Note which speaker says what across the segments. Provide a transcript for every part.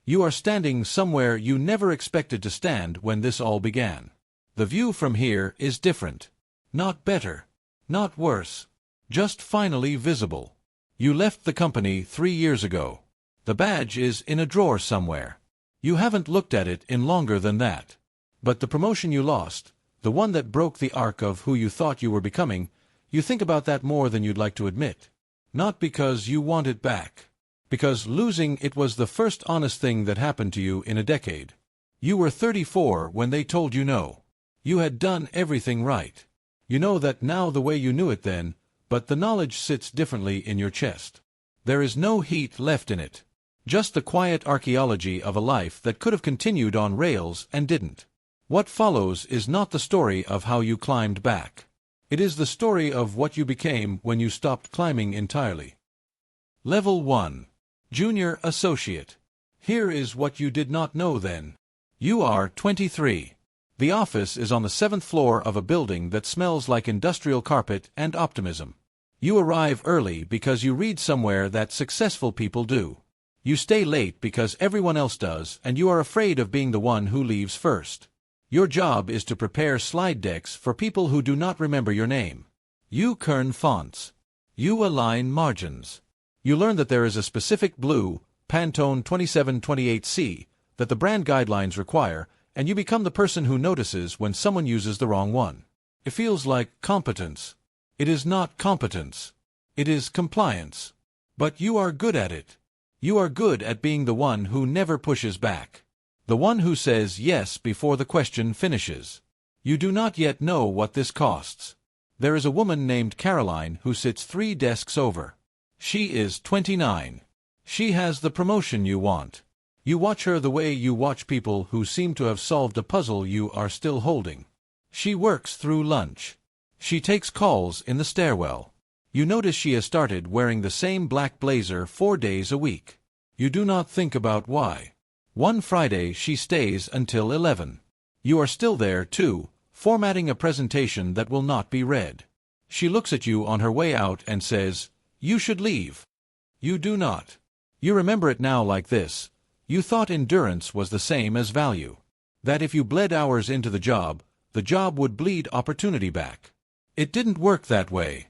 Speaker 1: You are standing somewhere you never expected to stand when this all began. The view from here is different. Not better. Not worse. Just finally visible. You left the company 3 years ago. The badge is in a drawer somewhere. You haven't looked at it in longer than that. But the promotion you lost, the one that broke the arc of who you thought you were becoming, you think about that more than you'd like to admit. Not because you want it back. Because losing it was the first honest thing that happened to you in a decade. You were 34 when they told you no. You had done everything right. You know that now the way you knew it then, but the knowledge sits differently in your chest. There is no heat left in it. Just the quiet archaeology of a life that could have continued on rails and didn't. What follows is not the story of how you climbed back. It is the story of what you became when you stopped climbing entirely. Level 1. Junior Associate. Here is what you did not know then. You are 23. The office is on the 7th floor of a building that smells like industrial carpet and optimism. You arrive early because you read somewhere that successful people do. You stay late because everyone else does, and you are afraid of being the one who leaves first. Your job is to prepare slide decks for people who do not remember your name. You kern fonts. You align margins. You learn that there is a specific blue, Pantone 2728C, that the brand guidelines require, and you become the person who notices when someone uses the wrong one. It feels like competence. It is not competence. It is compliance. But you are good at it. You are good at being the one who never pushes back. The one who says yes before the question finishes. You do not yet know what this costs. There is a woman named Caroline who sits 3 desks over. She is 29. She has the promotion you want. You watch her the way you watch people who seem to have solved a puzzle you are still holding. She works through lunch. She takes calls in the stairwell. You notice she has started wearing the same black blazer 4 days a week. You do not think about why. One Friday she stays until 11. You are still there too, formatting a presentation that will not be read. She looks at you on her way out and says, "You should leave." You do not. You remember it now like this. You thought endurance was the same as value. That if you bled hours into the job would bleed opportunity back. It didn't work that way.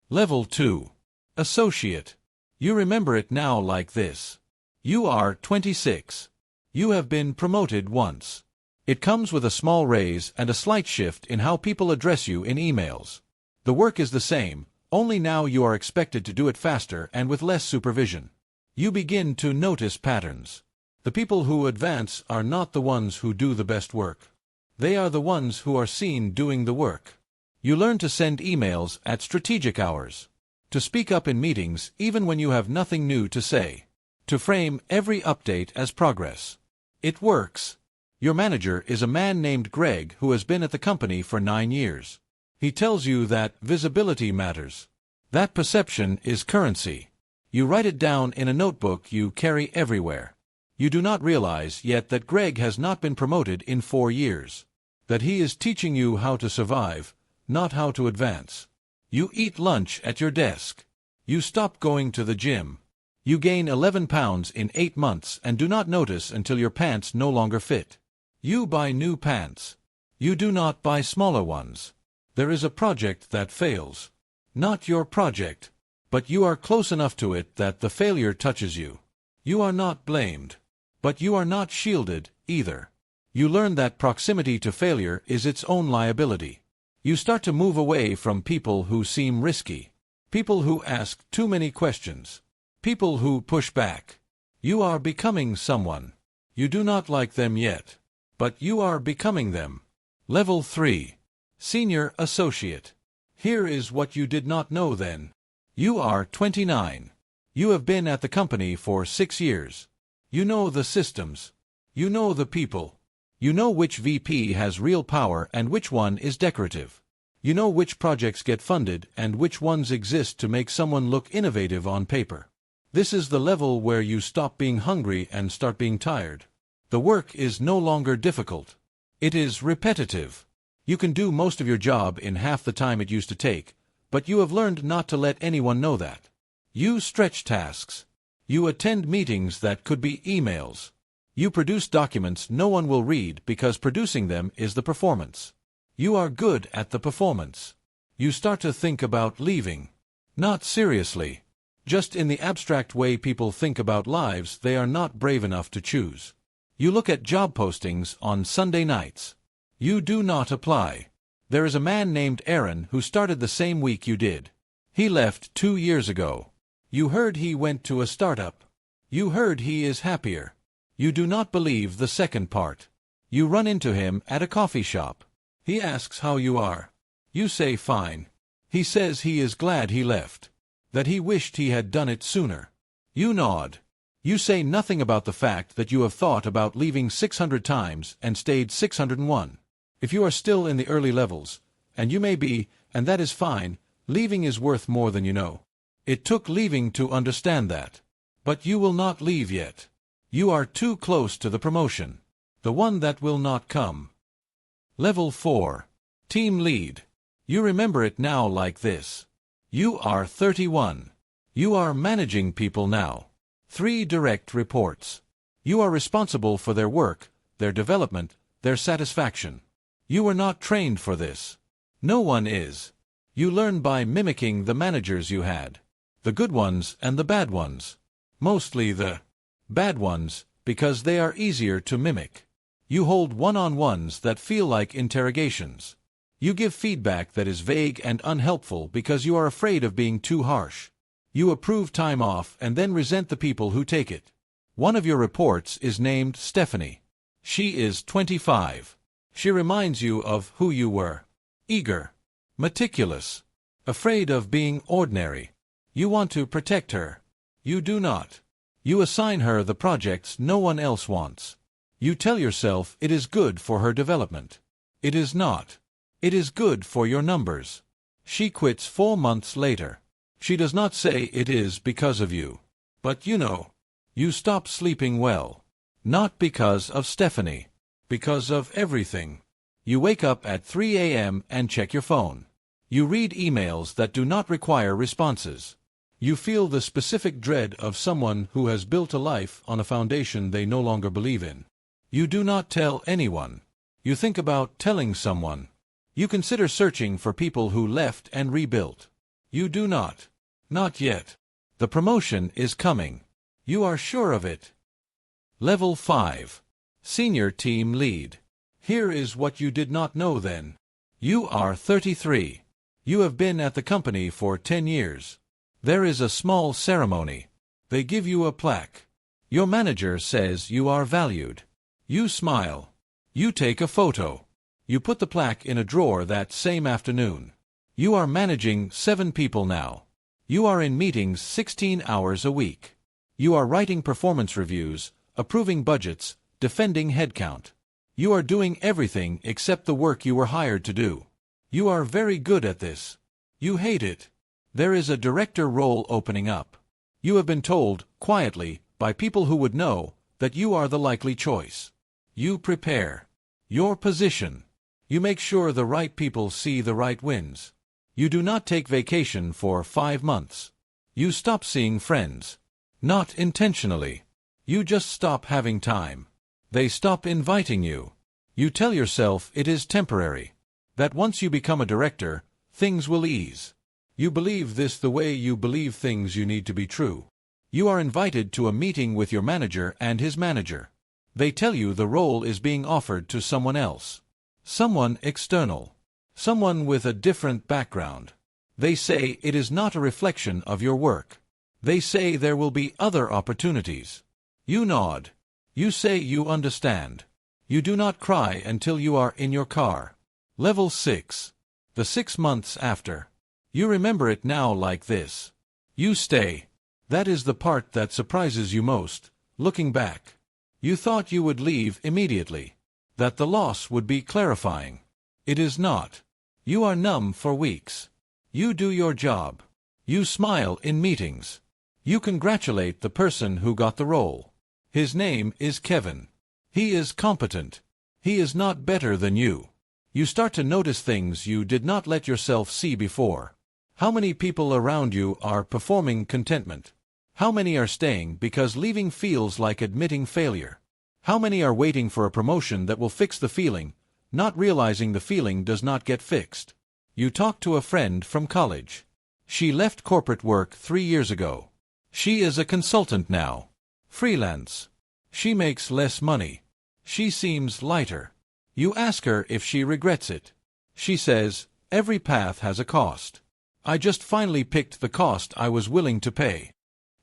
Speaker 1: Level 2. Associate. You remember it now like this. You are 26. You have been promoted once. It comes with a small raise and a slight shift in how people address you in emails. The work is the same, only now you are expected to do it faster and with less supervision. You begin to notice patterns. The people who advance are not the ones who do the best work. They are the ones who are seen doing the work. You learn to send emails at strategic hours. To speak up in meetings even when you have nothing new to say. To frame every update as progress. It works. Your manager is a man named Greg who has been at the company for 9 years. He tells you that visibility matters. That perception is currency. You write it down in a notebook you carry everywhere. You do not realize yet that Greg has not been promoted in 4 years. That he is teaching you how to survive, not how to advance. You eat lunch at your desk. You stop going to the gym. You gain 11 pounds in 8 months and do not notice until your pants no longer fit. You buy new pants. You do not buy smaller ones. There is a project that fails. Not your project, but you are close enough to it that the failure touches you. You are not blamed. But you are not shielded, either. You learn that proximity to failure is its own liability. You start to move away from people who seem risky. People who ask too many questions. People who push back. You are becoming someone. You do not like them yet. But you are becoming them. Level 3. Senior Associate. Here is what you did not know then. You are 29. You have been at the company for 6 years. You know the systems. You know the people. You know which VP has real power and which one is decorative. You know which projects get funded and which ones exist to make someone look innovative on paper. This is the level where you stop being hungry and start being tired. The work is no longer difficult. It is repetitive. You can do most of your job in half the time it used to take, but you have learned not to let anyone know that. You stretch tasks. You attend meetings that could be emails. You produce documents no one will read because producing them is the performance. You are good at the performance. You start to think about leaving. Not seriously. Just in the abstract way people think about lives they are not brave enough to choose. You look at job postings on Sunday nights. You do not apply. There is a man named Aaron who started the same week you did. He left 2 years ago. You heard he went to a startup. You heard he is happier. You do not believe the second part. You run into him at a coffee shop. He asks how you are. You say fine. He says he is glad he left. That he wished he had done it sooner. You nod. You say nothing about the fact that you have thought about leaving 600 times and stayed 601. If you are still in the early levels, and you may be, and that is fine, leaving is worth more than you know. It took leaving to understand that. But you will not leave yet. You are too close to the promotion. The one that will not come. Level 4. Team Lead. You remember it now like this. You are 31. You are managing people now. 3 direct reports. You are responsible for their work, their development, their satisfaction. You were not trained for this. No one is. You learn by mimicking the managers you had. The good ones and the bad ones. Mostly the bad ones, because they are easier to mimic. You hold one-on-ones that feel like interrogations. You give feedback that is vague and unhelpful because you are afraid of being too harsh. You approve time off and then resent the people who take it. One of your reports is named Stephanie. She is 25. She reminds you of who you were. Eager. Meticulous. Afraid of being ordinary. You want to protect her. You do not. You assign her the projects no one else wants. You tell yourself it is good for her development. It is not. It is good for your numbers. She quits 4 months later. She does not say it is because of you. But you know. You stop sleeping well. Not because of Stephanie. Because of everything. You wake up at 3 a.m. and check your phone. You read emails that do not require responses. You feel the specific dread of someone who has built a life on a foundation they no longer believe in. You do not tell anyone. You think about telling someone. You consider searching for people who left and rebuilt. You do not. Not yet. The promotion is coming. You are sure of it. Level 5. Senior Team Lead. Here is what you did not know then. You are 33. You have been at the company for 10 years. There is a small ceremony. They give you a plaque. Your manager says you are valued. You smile. You take a photo. You put the plaque in a drawer that same afternoon. You are managing 7 people now. You are in meetings 16 hours a week. You are writing performance reviews, approving budgets, defending headcount. You are doing everything except the work you were hired to do. You are very good at this. You hate it. There is a director role opening up. You have been told, quietly, by people who would know, that you are the likely choice. You prepare. Your position. You make sure the right people see the right wins. You do not take vacation for 5 months. You stop seeing friends. Not intentionally. You just stop having time. They stop inviting you. You tell yourself it is temporary. That once you become a director, things will ease. You believe this the way you believe things you need to be true. You are invited to a meeting with your manager and his manager. They tell you the role is being offered to someone else. Someone external. Someone with a different background. They say it is not a reflection of your work. They say there will be other opportunities. You nod. You say you understand. You do not cry until you are in your car. Level 6. The 6 months after. You remember it now like this. You stay. That is the part that surprises you most, looking back. You thought you would leave immediately. That the loss would be clarifying. It is not. You are numb for weeks. You do your job. You smile in meetings. You congratulate the person who got the role. His name is Kevin. He is competent. He is not better than you. You start to notice things you did not let yourself see before. How many people around you are performing contentment? How many are staying because leaving feels like admitting failure? How many are waiting for a promotion that will fix the feeling, not realizing the feeling does not get fixed? You talk to a friend from college. She left corporate work 3 years ago. She is a consultant now. Freelance. She makes less money. She seems lighter. You ask her if she regrets it. She says, "Every path has a cost. I just finally picked the cost I was willing to pay."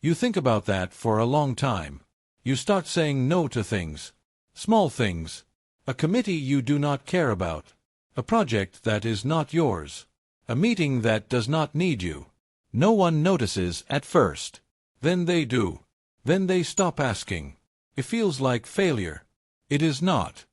Speaker 1: You think about that for a long time. You start saying no to things. Small things. A committee you do not care about. A project that is not yours. A meeting that does not need you. No one notices at first. Then they do. Then they stop asking. It feels like failure. It is not.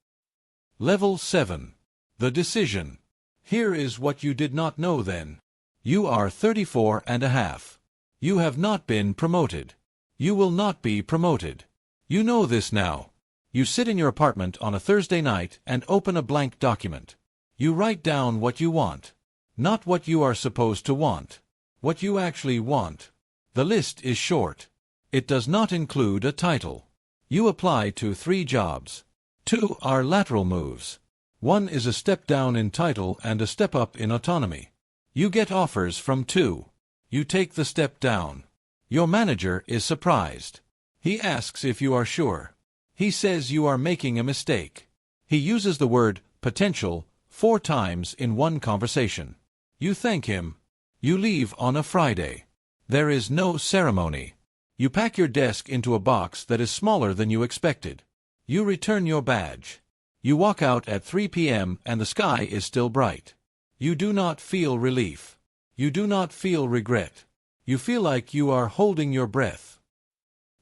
Speaker 1: Level 7. The decision. Here is what you did not know then. You are 34 and a half. You have not been promoted. You will not be promoted. You know this now. You sit in your apartment on a Thursday night and open a blank document. You write down what you want. Not what you are supposed to want. What you actually want. The list is short. It does not include a title. You apply to 3 jobs. 2 are lateral moves. 1 is a step down in title and a step up in autonomy. You get offers from 2. You take the step down. Your manager is surprised. He asks if you are sure. He says you are making a mistake. He uses the word potential 4 times in one conversation. You thank him. You leave on a Friday. There is no ceremony. You pack your desk into a box that is smaller than you expected. You return your badge. You walk out at 3 p.m. and the sky is still bright. You do not feel relief. You do not feel regret. You feel like you are holding your breath.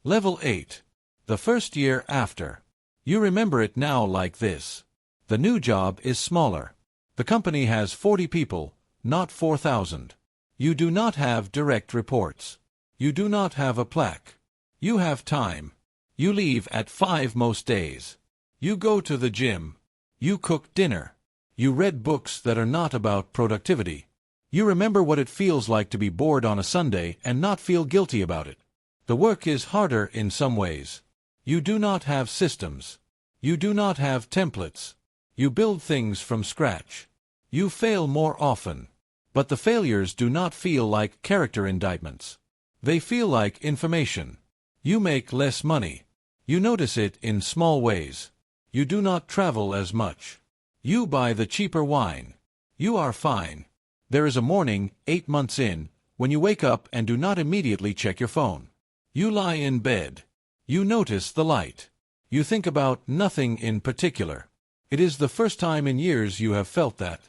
Speaker 1: Level 8. The first year after. You remember it now like this. The new job is smaller. The company has 40 people, not 4,000. You do not have direct reports. You do not have a plaque. You have time. You leave at 5 most days. You go to the gym. You cook dinner. You read books that are not about productivity. You remember what it feels like to be bored on a Sunday and not feel guilty about it. The work is harder in some ways. You do not have systems. You do not have templates. You build things from scratch. You fail more often. But the failures do not feel like character indictments. They feel like information. You make less money. You notice it in small ways. You do not travel as much. You buy the cheaper wine. You are fine. There is a morning, 8 months in, when you wake up and do not immediately check your phone. You lie in bed. You notice the light. You think about nothing in particular. It is the first time in years you have felt that.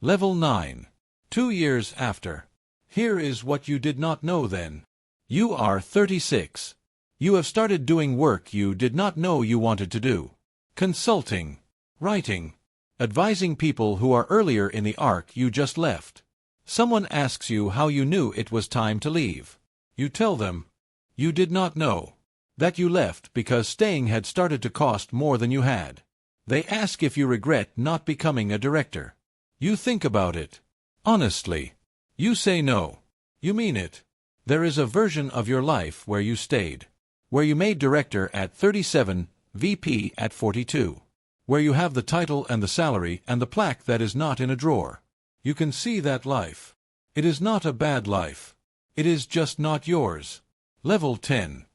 Speaker 1: Level 9. 2 years after. Here is what you did not know then. You are 36. You have started doing work you did not know you wanted to do. Consulting. Writing. Advising people who are earlier in the arc you just left. Someone asks you how you knew it was time to leave. You tell them. You did not know. That you left because staying had started to cost more than you had. They ask if you regret not becoming a director. You think about it. Honestly. You say no. You mean it. There is a version of your life where you stayed. Where you made director at 37, VP at 42. Where you have the title and the salary and the plaque that is not in a drawer. You can see that life. It is not a bad life. It is just not yours. Level 10.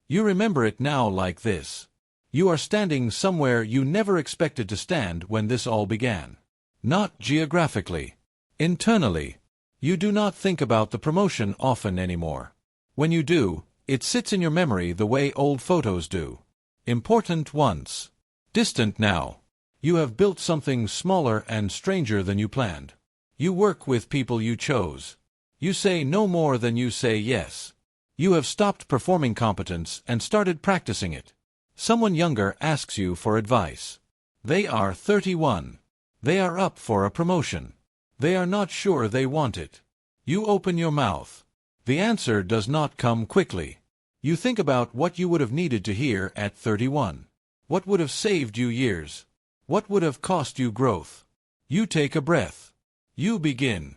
Speaker 1: You remember it now like this. You are standing somewhere you never expected to stand when this all began. Not geographically. Internally. You do not think about the promotion often anymore. When you do, it sits in your memory the way old photos do. Important once. Distant now. You have built something smaller and stranger than you planned. You work with people you chose. You say no more than you say yes. You have stopped performing competence and started practicing it. Someone younger asks you for advice. They are 31. They are up for a promotion. They are not sure they want it. You open your mouth. The answer does not come quickly. You think about what you would have needed to hear at 31. What would have saved you years? What would have cost you growth? You take a breath. You begin.